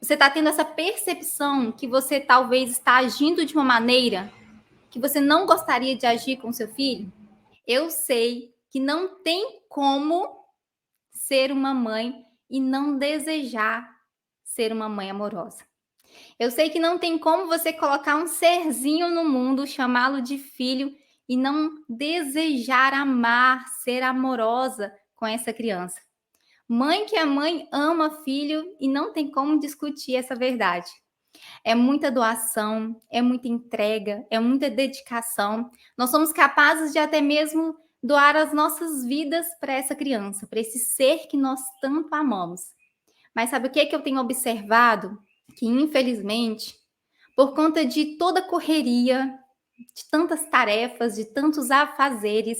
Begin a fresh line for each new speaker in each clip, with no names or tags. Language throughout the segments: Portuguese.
Você está tendo essa percepção que você talvez está agindo de uma maneira que você não gostaria de agir com seu filho? Eu sei que não tem como ser uma mãe e não desejar ser uma mãe amorosa. Eu sei que não tem como você colocar um serzinho no mundo, chamá-lo de filho e não desejar amar, ser amorosa com essa criança. Mãe que é mãe ama filho e não tem como discutir essa verdade. É muita doação, é muita entrega, é muita dedicação. Nós somos capazes de até mesmo doar as nossas vidas para essa criança, para esse ser que nós tanto amamos. Mas sabe o que é que eu tenho observado? Que infelizmente, por conta de toda a correria, de tantas tarefas, de tantos afazeres,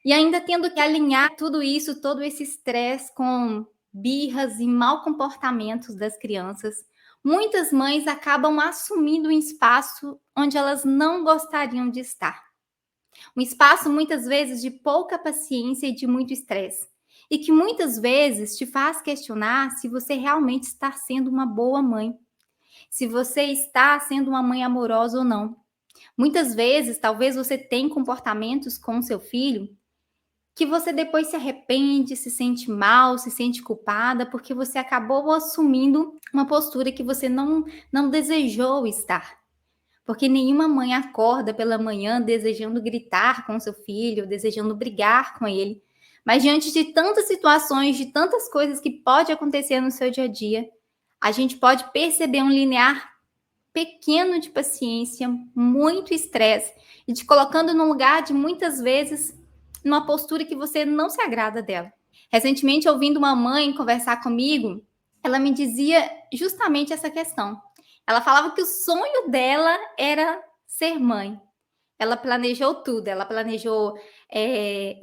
e ainda tendo que alinhar tudo isso, todo esse estresse com birras e mau comportamentos das crianças, muitas mães acabam assumindo um espaço onde elas não gostariam de estar. Um espaço muitas vezes de pouca paciência e de muito estresse. E que muitas vezes te faz questionar se você realmente está sendo uma boa mãe, se você está sendo uma mãe amorosa ou não. Muitas vezes, talvez você tenha comportamentos com seu filho que você depois se arrepende, se sente mal, se sente culpada, porque você acabou assumindo uma postura que você não desejou estar. Porque nenhuma mãe acorda pela manhã desejando gritar com seu filho, desejando brigar com ele. Mas diante de tantas situações, de tantas coisas que pode acontecer no seu dia a dia, a gente pode perceber um linear pequeno de paciência, muito estresse, e te colocando num lugar de muitas vezes numa postura que você não se agrada dela. Recentemente, ouvindo uma mãe conversar comigo, ela me dizia justamente essa questão. Ela falava que o sonho dela era ser mãe. Ela planejou tudo, ela planejou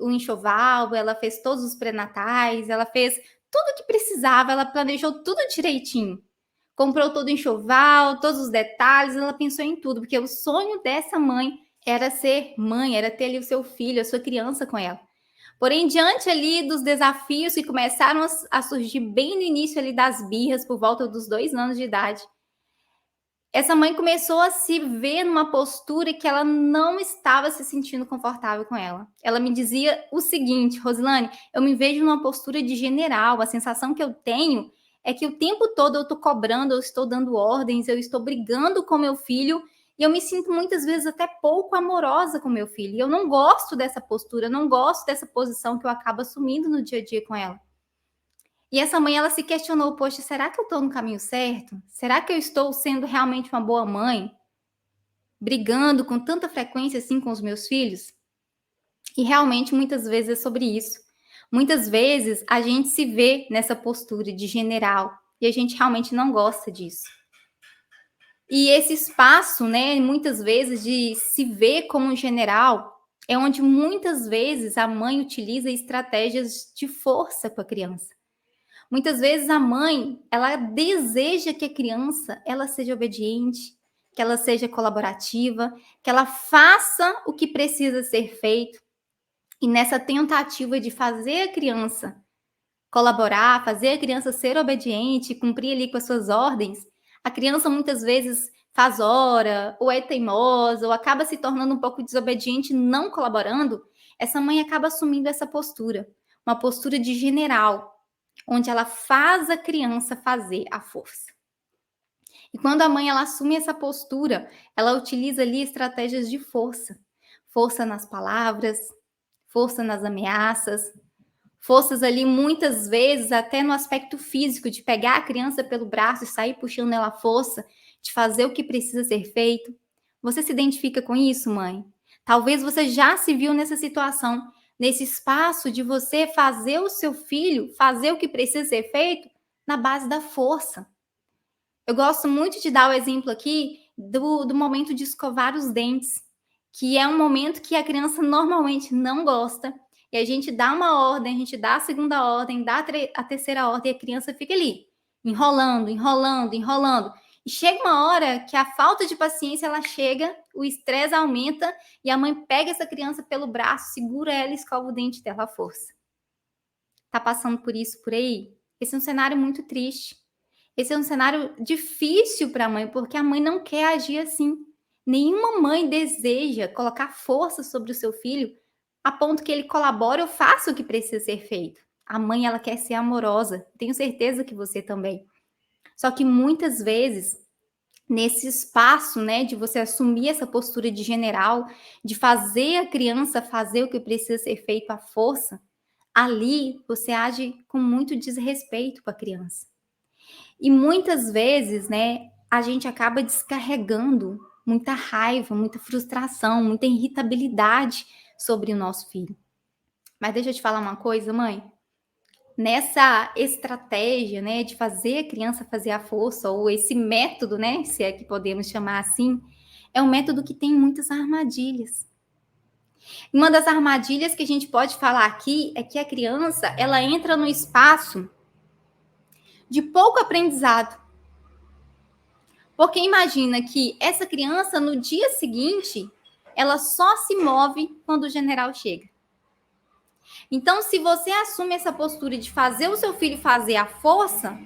o enxoval, ela fez todos os pré-natais, ela fez tudo o que precisava, ela planejou tudo direitinho. Comprou todo o enxoval, todos os detalhes, ela pensou em tudo, porque o sonho dessa mãe era ser mãe, era ter ali o seu filho, a sua criança com ela. Porém, diante ali dos desafios que começaram a surgir bem no início ali das birras, por volta dos 2 anos de idade, essa mãe começou a se ver numa postura que ela não estava se sentindo confortável com ela. Ela me dizia o seguinte: Rosilane, eu me vejo numa postura de general, a sensação que eu tenho é que o tempo todo eu estou cobrando, eu estou dando ordens, eu estou brigando com meu filho e eu me sinto muitas vezes até pouco amorosa com meu filho. E eu não gosto dessa postura, eu não gosto dessa posição que eu acabo assumindo no dia a dia com ela. E essa mãe, ela se questionou, poxa, será que eu estou no caminho certo? Será que eu estou sendo realmente uma boa mãe? Brigando com tanta frequência assim com os meus filhos? E realmente, muitas vezes é sobre isso. Muitas vezes a gente se vê nessa postura de general e a gente realmente não gosta disso. E esse espaço, né, muitas vezes de se ver como um general, é onde muitas vezes a mãe utiliza estratégias de força com a criança. Muitas vezes a mãe, ela deseja que a criança, ela seja obediente, que ela seja colaborativa, que ela faça o que precisa ser feito. E nessa tentativa de fazer a criança colaborar, fazer a criança ser obediente, cumprir ali com as suas ordens, a criança muitas vezes faz hora, ou é teimosa, ou acaba se tornando um pouco desobediente, não colaborando, essa mãe acaba assumindo essa postura, uma postura de general, onde ela faz a criança fazer a força. E quando a mãe ela assume essa postura, ela utiliza ali estratégias de força. Força nas palavras, força nas ameaças, forças ali muitas vezes até no aspecto físico, de pegar a criança pelo braço e sair puxando ela à força, de fazer o que precisa ser feito. Você se identifica com isso, mãe? Talvez você já se viu nessa situação, nesse espaço de você fazer o seu filho fazer o que precisa ser feito na base da força. Eu gosto muito de dar o exemplo aqui do momento de escovar os dentes, que é um momento que a criança normalmente não gosta, e a gente dá uma ordem, a gente dá a segunda ordem, dá a terceira ordem, e a criança fica ali, enrolando, enrolando, enrolando. E chega uma hora que a falta de paciência ela chega, o estresse aumenta, e a mãe pega essa criança pelo braço, segura ela e escova o dente dela à força. Tá passando por isso por aí? Esse é um cenário muito triste. Esse é um cenário difícil para a mãe, porque a mãe não quer agir assim. Nenhuma mãe deseja colocar força sobre o seu filho a ponto que ele colabore ou faça o que precisa ser feito. A mãe, ela quer ser amorosa. Tenho certeza que você também. Só que muitas vezes, nesse espaço, né, de você assumir essa postura de general, de fazer a criança fazer o que precisa ser feito à força, ali você age com muito desrespeito com a criança. E muitas vezes, né, a gente acaba descarregando muita raiva, muita frustração, muita irritabilidade sobre o nosso filho. Mas deixa eu te falar uma coisa, mãe. Nessa estratégia, né, de fazer a criança fazer a força, ou esse método, né, se é que podemos chamar assim, é um método que tem muitas armadilhas. Uma das armadilhas que a gente pode falar aqui é que a criança, ela entra no espaço de pouco aprendizado. Porque imagina que essa criança, no dia seguinte, ela só se move quando o general chega. Então, se você assume essa postura de fazer o seu filho fazer a força,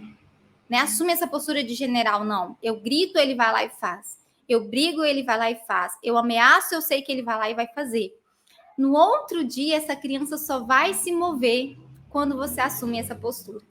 né? Assume essa postura de general, não. Eu grito, ele vai lá e faz. Eu brigo, ele vai lá e faz. Eu ameaço, eu sei que ele vai lá e vai fazer. No outro dia, essa criança só vai se mover quando você assume essa postura.